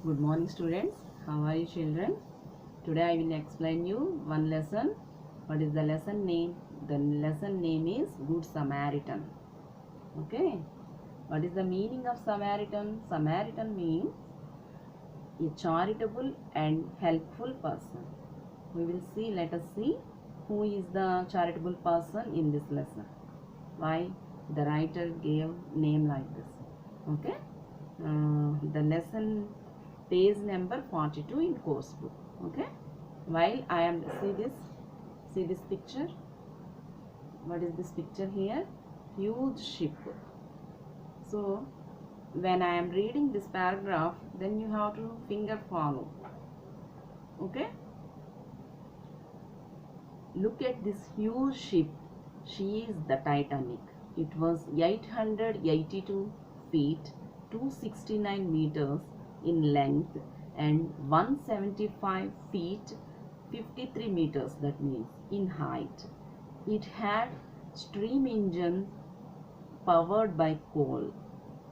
Good morning students. How are you children? Today I will explain you one lesson. What is the lesson name? The lesson name is Good Samaritan. Okay. What is the meaning of Samaritan? Samaritan means a charitable and helpful person. We will see, let us see who is the charitable person in this lesson. Why the writer gave name like this. Okay. The lesson page number 42 in course book. Okay, while I am see this picture. What is this picture here? Huge ship. So when I am reading this paragraph, then you have to finger follow. Okay, look at this huge ship. She is the Titanic. It was 882 feet, 269 meters in length and 175 feet 53 meters, that means in height. It had steam engines powered by coal.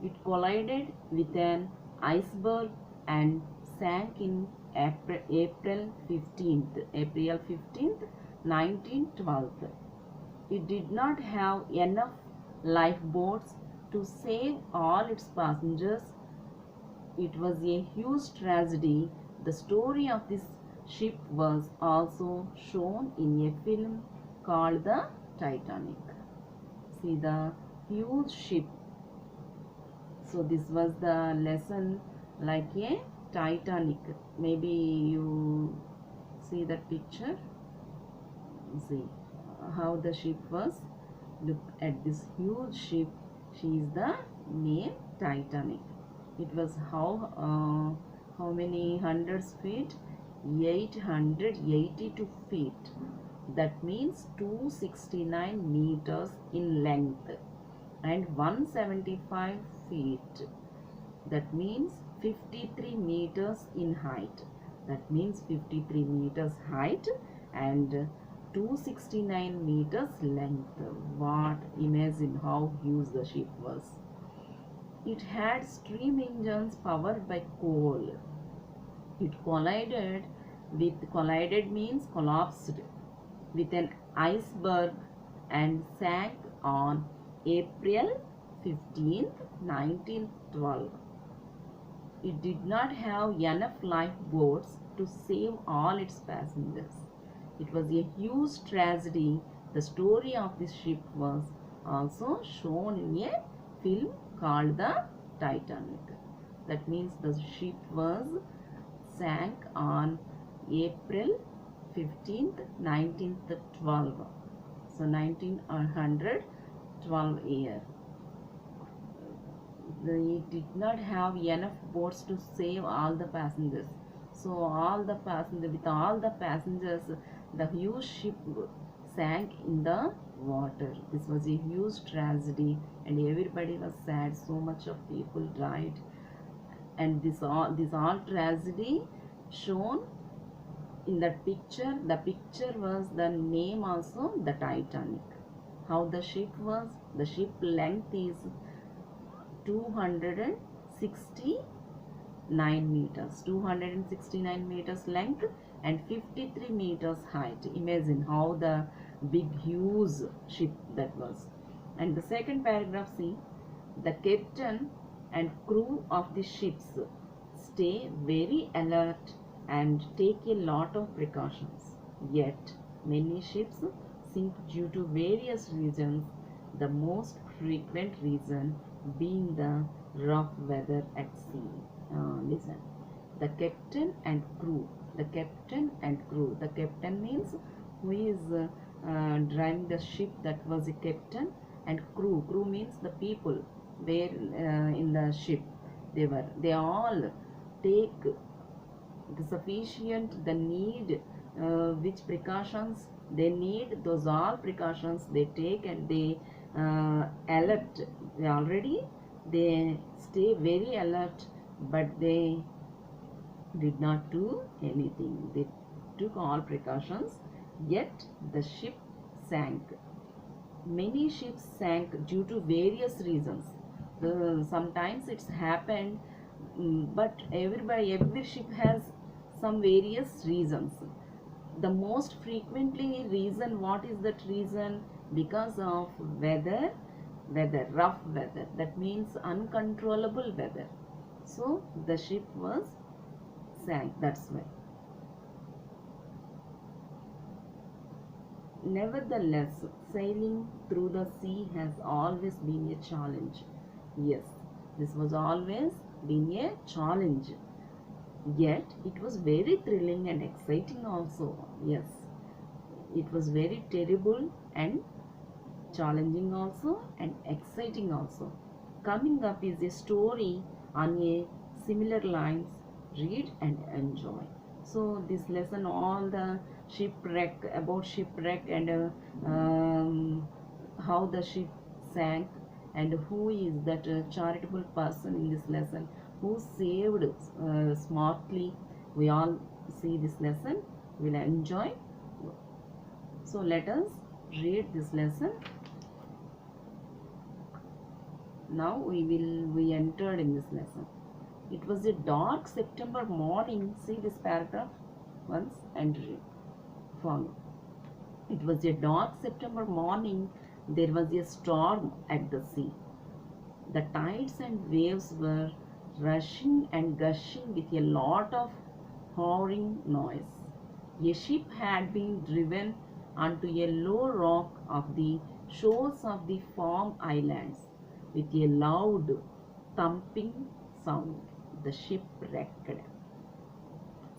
It collided with an iceberg and sank in April 15th, 1912. It did not have enough lifeboats to save all its passengers. It was a huge tragedy. The story of this ship was also shown in a film called The Titanic. See the huge ship. So this was the lesson like a Titanic. Maybe you see that picture. See how the ship was. Look at this huge ship. She is the name Titanic. It was how many hundreds feet? 882 feet. That means 269 meters in length and 175 feet. That means 53 meters in height. That means 53 meters height and 269 meters length. What? Imagine how huge the ship was. It had steam engines powered by coal. It collided means collapsed with an iceberg and sank on April 15th, 1912. It did not have enough lifeboats to save all its passengers. It was a huge tragedy. The story of this ship was also shown in a film called The Titanic. That means the ship was sank on April 15th, 1912. So 1912 year. It did not have enough boats to save all the passengers. So with all the passengers, the huge ship sank in the water. This was a huge tragedy and everybody was sad. So much of people died, and this all tragedy shown in that picture. The picture was the name also, the Titanic. How the ship was? The ship length is 269 meters. 269 meters length and 53 meters height. Imagine how the big huge ship that was. And the second paragraph, see, the captain and crew of the ships stay very alert and take a lot of precautions. Yet many ships sink due to various reasons, the most frequent reason being the rough weather at sea. Listen, the captain and crew. The captain and crew. The captain means who is driving the ship, that was a captain, and crew. Crew means the people where in the ship they all take the sufficient, the need, which precautions they need, those all precautions they take, and they alert. They stay very alert, but they did not do anything. They took all precautions, yet the ship sank. Many ships sank due to various reasons. Sometimes it's happened But every ship has some various reasons. The most frequently reason, what is that reason? Because of rough weather, that means uncontrollable weather. So the ship was sank, that's why. Nevertheless, sailing through the sea has always been a challenge. Yes, this was always been a challenge. Yet it was very thrilling and exciting also. Yes, it was very terrible and challenging also and exciting also. Coming up is a story on a similar lines. Read and enjoy. So this lesson, all the shipwreck, about shipwreck and how the ship sank, and who is that charitable person in this lesson who saved smartly. We all see this lesson, will enjoy. So let us read this lesson. Now we entered in this lesson. It was a dark September morning. See this paragraph once and follow. It was a dark September morning. There was a storm at the sea. The tides and waves were rushing and gushing with a lot of roaring noise. A ship had been driven onto a low rock of the shores of the Farm Islands with a loud thumping sound. The ship wrecked.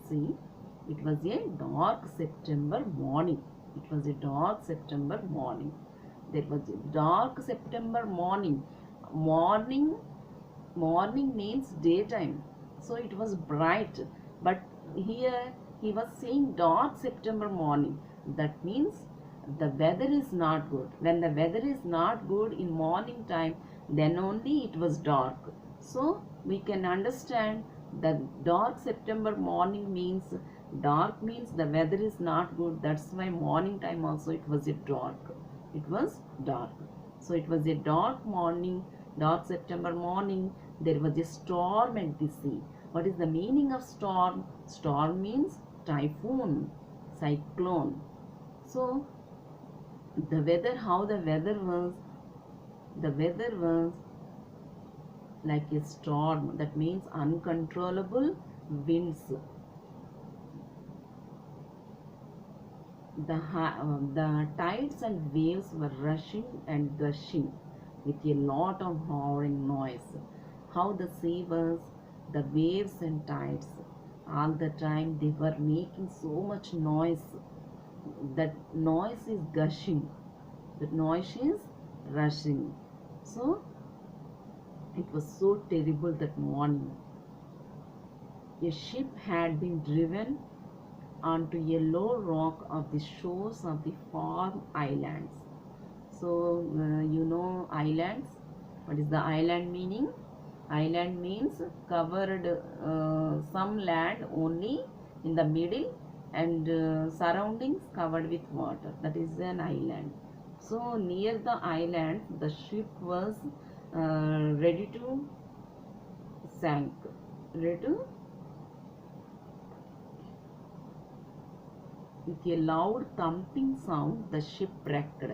See, it was a dark September morning. It was a dark September morning. There was a dark September morning. Morning means daytime. So it was bright. But here he was saying dark September morning. That means the weather is not good. When the weather is not good in morning time, then only it was dark. So we can understand that dark September morning means, dark means the weather is not good. That's why morning time also it was a dark. It was dark. So it was a dark morning, dark September morning. There was a storm at the sea. What is the meaning of storm? Storm means typhoon, cyclone. So the weather, how the weather was? The weather was like a storm. That means uncontrollable winds. The tides and waves were rushing and gushing with a lot of roaring noise. How the sea was, the waves and tides, all the time they were making so much noise. That noise is gushing. That noise is rushing. So it was so terrible that morning. A ship had been driven onto a low rock of the shores of the Farm Islands. So you know islands. What is the island meaning? Island means covered some land only in the middle and surroundings covered with water. That is an island. So near the island, the ship was ready to sink. Ready to, with a loud thumping sound, the ship wrecked.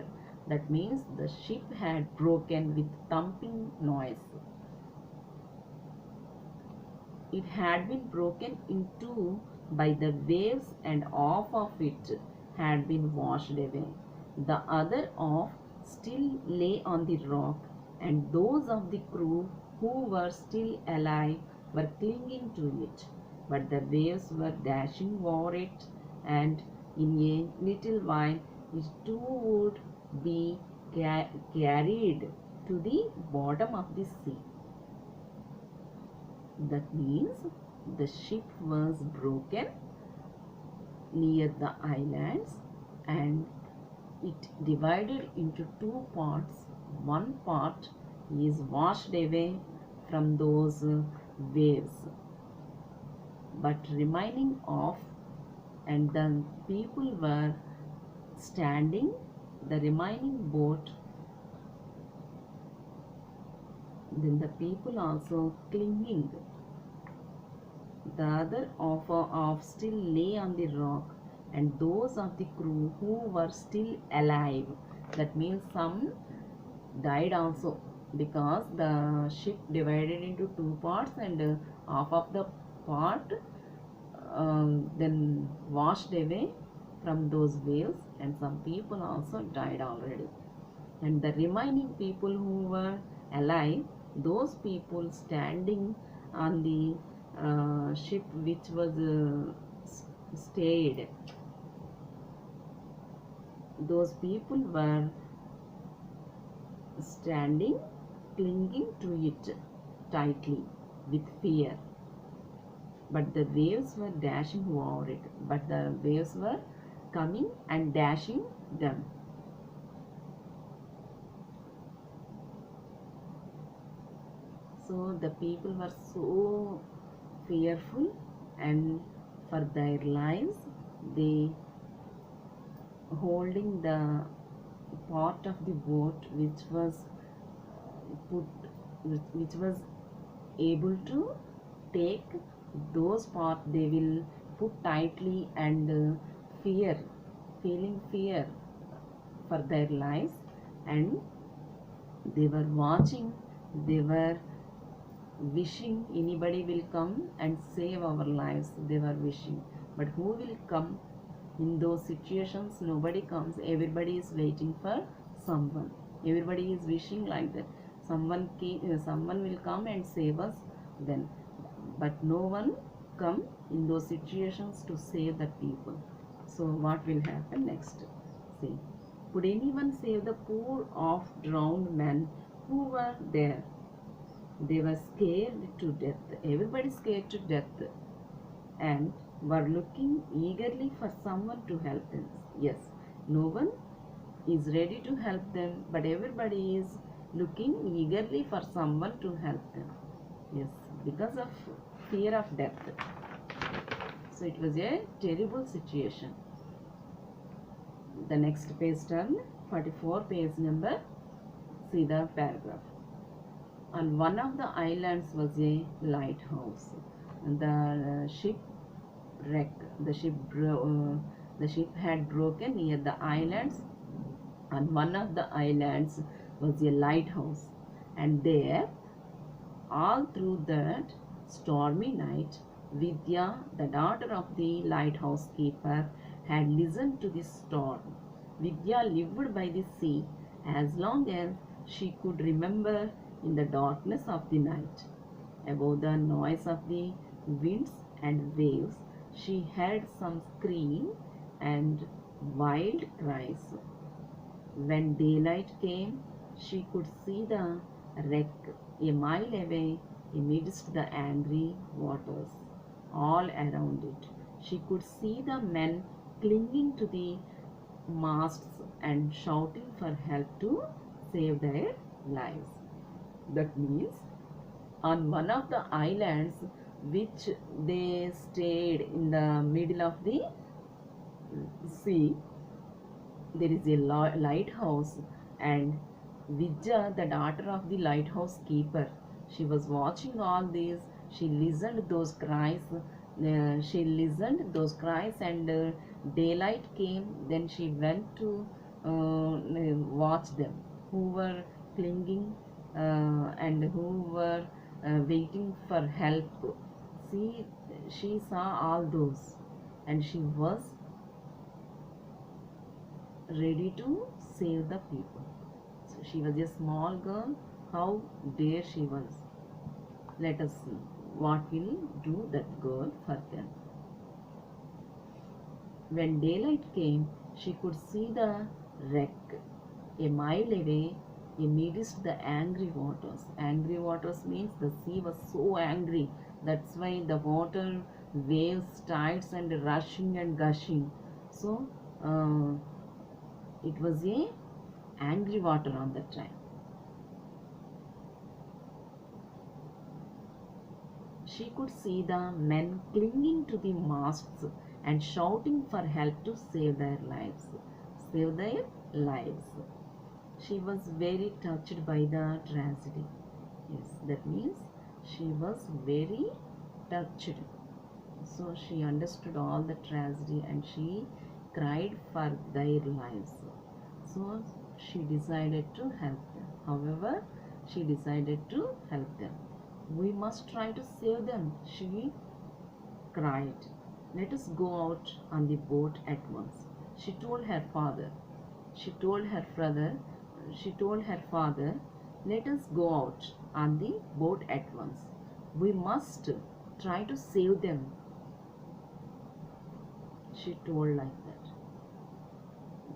That means the ship had broken with thumping noise. It had been broken in two by the waves, and half of it had been washed away. The other half still lay on the rock, and those of the crew who were still alive were clinging to it. But the waves were dashing over it, and in a little while it too would be carried to the bottom of the sea. That means the ship was broken near the islands and it divided into two parts. One part is washed away from those waves, but remaining off, and the people were standing, the remaining boat, then the people also clinging The other of still lay on the rock, and those of the crew who were still alive. That means some died also, because the ship divided into two parts, and half of the part then washed away from those waves, and some people also died already. And the remaining people who were alive, those people standing on the ship which was stayed, those people were standing, clinging to it tightly with fear. But the waves were dashing over it, but the waves were coming and dashing them. So the people were so fearful, and for their lives they holding the part of the boat which was put, which was able to take those parts, they will put tightly, and feeling fear for their lives. And they were watching, they were wishing anybody will come and save our lives. They were wishing, but who will come in those situations? Nobody comes. Everybody is waiting for someone. Everybody is wishing like that. Someone will come and save us then, but no one come in those situations to save the people. So what will happen next? See, could anyone save the poor of drowned men who were there? They were scared to death. Everybody scared to death, and were looking eagerly for someone to help them. Yes, no one is ready to help them, but everybody is looking eagerly for someone to help them. Yes, because of fear of death. So it was a terrible situation. The next page turn, 44 page number. See the paragraph. On one of the islands was a lighthouse. The ship wreck. The ship had broken near the islands. On one of the islands was a lighthouse, and there, all through that stormy night, Vidya, the daughter of the lighthouse keeper, had listened to the storm. Vidya lived by the sea as long as she could remember in the darkness of the night. Above the noise of the winds and waves, she heard some scream and wild cries. When daylight came, she could see the wreck a mile away amidst the angry waters all around it. She could see the men clinging to the masts and shouting for help to save their lives. That means, on one of the islands which they stayed in the middle of the sea, there is a lighthouse, and Vidya, the daughter of the lighthouse keeper, she was watching all this. She listened those cries. And daylight came. Then she went to watch them, who were clinging and who were waiting for help. See, she saw all those, and she was ready to save the people. So she was a small girl. How dare she was. Let us see what will do that girl for them. When daylight came, she could see the wreck a mile away amidst the angry waters. Angry waters means the sea was so angry. That's why the water waves, tides, and rushing and gushing. So it was a angry water on that time. She could see the men clinging to the masts and shouting for help to save their lives. Save their lives. She was very touched by the tragedy. Yes, that means she was very touched. So she understood all the tragedy and she cried for their lives. So she decided to help them. However, she decided to help them. We must try to save them, she cried. Let us go out on the boat at once. She told her father. She told her brother. She told her father, let us go out on the boat at once. We must try to save them. She told like that.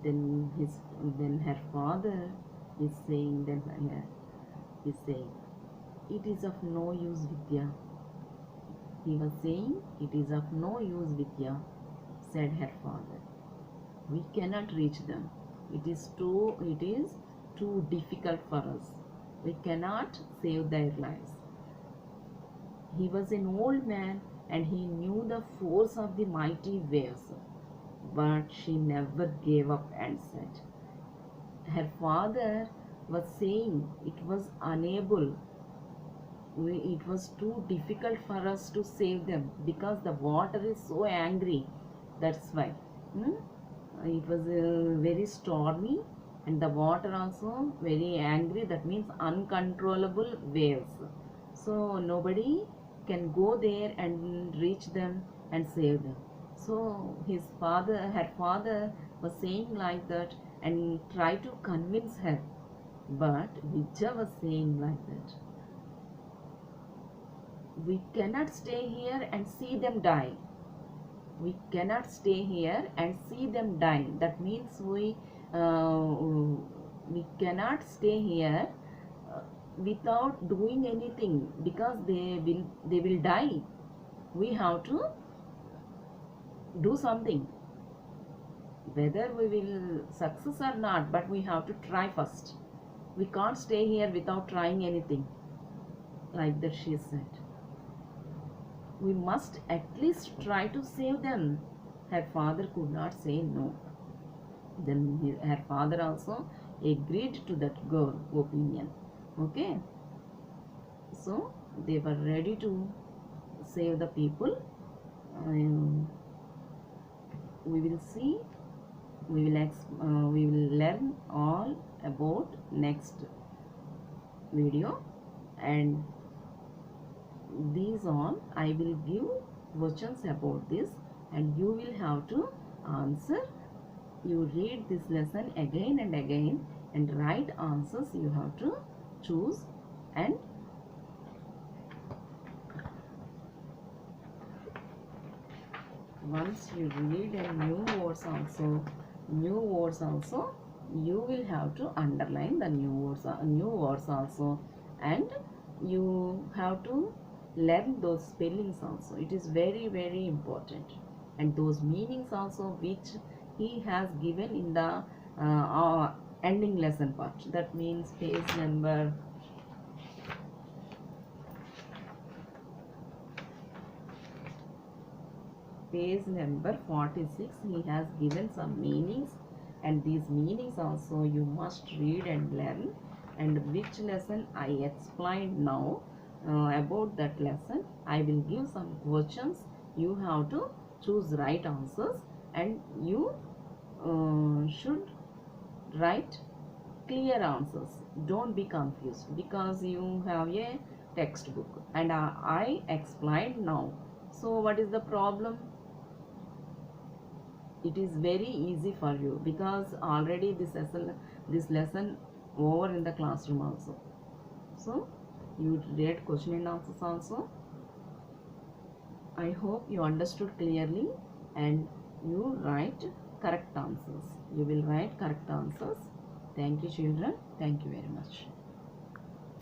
Then her father is saying it is of no use, Vidya. He was saying, it is of no use, Vidya, said her father. We cannot reach them. It is too difficult for us. We cannot save their lives. He was an old man and he knew the force of the mighty waves. But she never gave up and said. Her father was saying it was unable. It was too difficult for us to save them because the water is so angry. That's why. It was very stormy and the water also very angry. That means uncontrollable waves. So nobody can go there and reach them and save them. So her father was saying like that and tried to convince her. But Vidya was saying like that. We cannot stay here and see them die. We cannot stay here and see them die. That means we cannot stay here without doing anything because they will die. We have to do something. Whether we will success or not, but we have to try first. We can't stay here without trying anything. Like that she said. We must at least try to save them. Her father could not say no. Then her father also agreed to that girl opinion. Okay. So they were ready to save the people. We will see. We will learn all about next video, and these all I will give questions about this and you will have to answer. You read this lesson again and again and write answers you have to choose. And once you read a new words also you will have to underline the new words also, and you have to learn those spellings also. It is very, very important. And those meanings also which he has given in the ending lesson part. That means page number 46, he has given some meanings, and these meanings also you must read and learn. And which lesson I explained now about that lesson, I will give some questions. You have to choose right answers and you should write clear answers. Don't be confused because you have a textbook and I explained now. So what is the problem? It is very easy for you because already this lesson over in the classroom also. So you read question and answers also. I hope you understood clearly and you write correct answers. You will write correct answers. Thank you, children. Thank you very much.